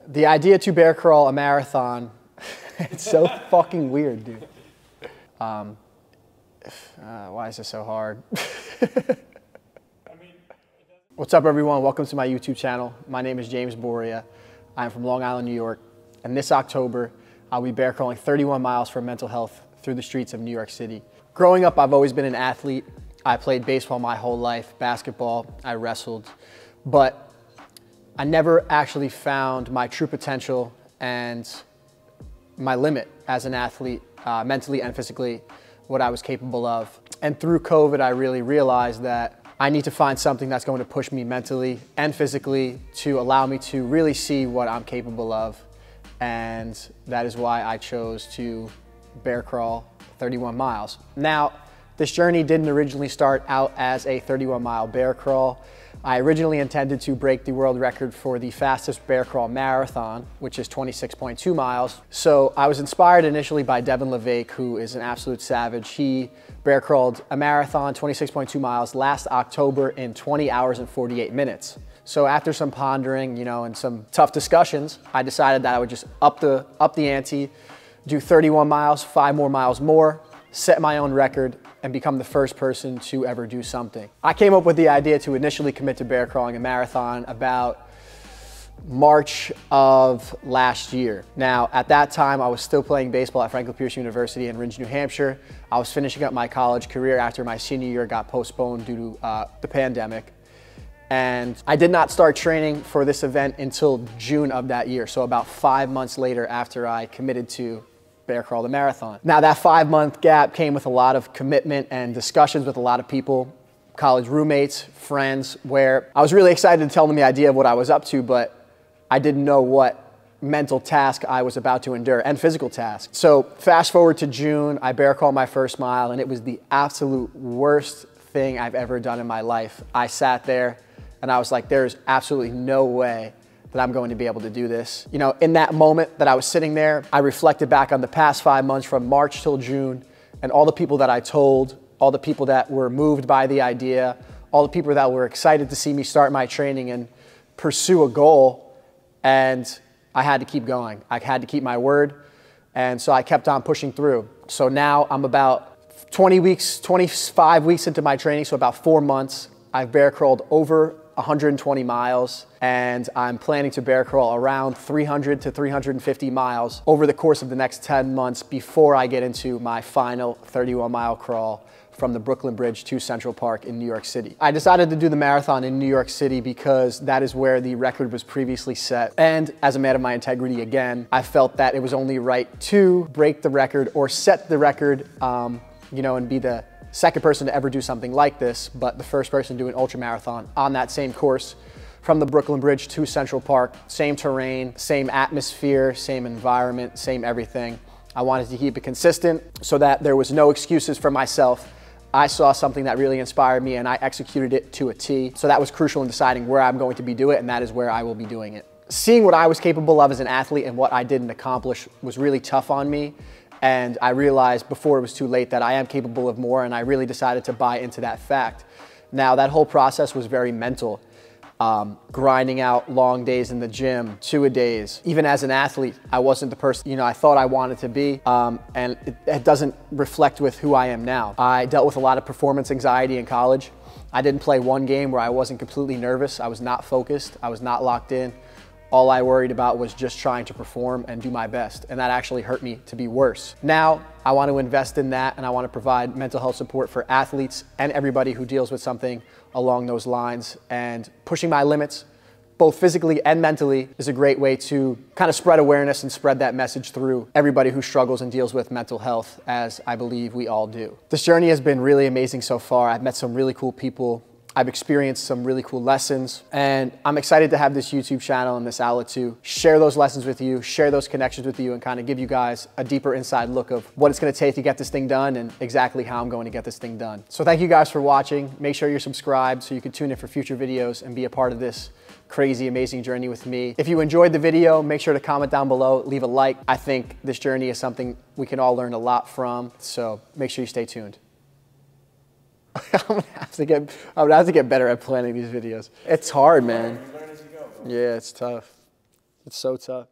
The idea to bear crawl a marathon, it's so fucking weird, dude. Why is this so hard? What's up, everyone? Welcome to my YouTube channel. My name is James Boria. I'm from Long Island, New York. And this October, I'll be bear crawling 31 miles for mental health through the streets of New York City. Growing up, I've always been an athlete. I played baseball my whole life, basketball, I wrestled, but I never actually found my true potential and my limit as an athlete, mentally and physically, what I was capable of. And through COVID, I really realized that I need to find something that's going to push me mentally and physically to allow me to really see what I'm capable of. And that is why I chose to bear crawl 31 miles. Now, this journey didn't originally start out as a 31-mile bear crawl. I originally intended to break the world record for the fastest bear crawl marathon, which is 26.2 miles. So I was inspired initially by Devin LeVake, who is an absolute savage. He bear crawled a marathon, 26.2 miles, last October in 20 hours and 48 minutes. So after some pondering, and some tough discussions, I decided that I would just up the ante, do 31 miles, 5 more miles more, set my own record, and become the first person to ever do something. I came up with the idea to initially commit to bear crawling a marathon about March of last year. Now, at that time, I was still playing baseball at Franklin Pierce University in Rindge, New Hampshire. I was finishing up my college career after my senior year got postponed due to the pandemic. And I did not start training for this event until June of that year, so about 5 months later after I committed to bear crawl the marathon. Now, that 5-month gap came with a lot of commitment and discussions with a lot of people, college roommates, friends, where I was really excited to tell them the idea of what I was up to, but I didn't know what mental task I was about to endure and physical task. So fast forward to June, I bear crawled my first mile, and it was the absolute worst thing I've ever done in my life. I sat there and I was like, there's absolutely no way that I'm going to be able to do this. In that moment that I was sitting there, I reflected back on the past 5 months from March till June, and all the people that I told, all the people that were moved by the idea, all the people that were excited to see me start my training and pursue a goal, and I had to keep going. I had to keep my word, and so I kept on pushing through. So now I'm about 25 weeks into my training, so about 4 months. I've bear crawled over 120 miles, and I'm planning to bear crawl around 300 to 350 miles over the course of the next 10 months before I get into my final 31-mile crawl from the Brooklyn Bridge to Central Park in New York City. I decided to do the marathon in New York City because that is where the record was previously set. And as a man of my integrity, again, I felt that it was only right to break the record or set the record, and be the second person to ever do something like this, but the first person to do an ultra marathon on that same course from the Brooklyn Bridge to Central Park. Same terrain, same atmosphere, same environment, same everything. I wanted to keep it consistent so that there was no excuses for myself. I saw something that really inspired me and I executed it to a T. So that was crucial in deciding where I'm going to be doing it, and that is where I will be doing it. Seeing what I was capable of as an athlete and what I didn't accomplish was really tough on me. And I realized before it was too late that I am capable of more, and I really decided to buy into that fact. Now, that whole process was very mental. Grinding out long days in the gym, 2-a-days. Even as an athlete, I wasn't the person I thought I wanted to be, and it doesn't reflect with who I am now. I dealt with a lot of performance anxiety in college. I didn't play one game where I wasn't completely nervous. I was not focused. I was not locked in. All I worried about was just trying to perform and do my best, and that actually hurt me to be worse. Now, I want to invest in that, and I want to provide mental health support for athletes and everybody who deals with something along those lines. And pushing my limits, both physically and mentally, is a great way to kind of spread awareness and spread that message through everybody who struggles and deals with mental health, as I believe we all do. This journey has been really amazing so far. I've met some really cool people. I've experienced some really cool lessons, and I'm excited to have this YouTube channel and this outlet to share those lessons with you, share those connections with you, and kind of give you guys a deeper inside look of what it's gonna take to get this thing done and exactly how I'm going to get this thing done. So thank you guys for watching. Make sure you're subscribed so you can tune in for future videos and be a part of this crazy, amazing journey with me. If you enjoyed the video, make sure to comment down below, leave a like. I think this journey is something we can all learn a lot from, so make sure you stay tuned. I'm gonna have to get better at planning these videos. It's hard, man. You learn as you go, bro. Yeah, it's tough. It's so tough.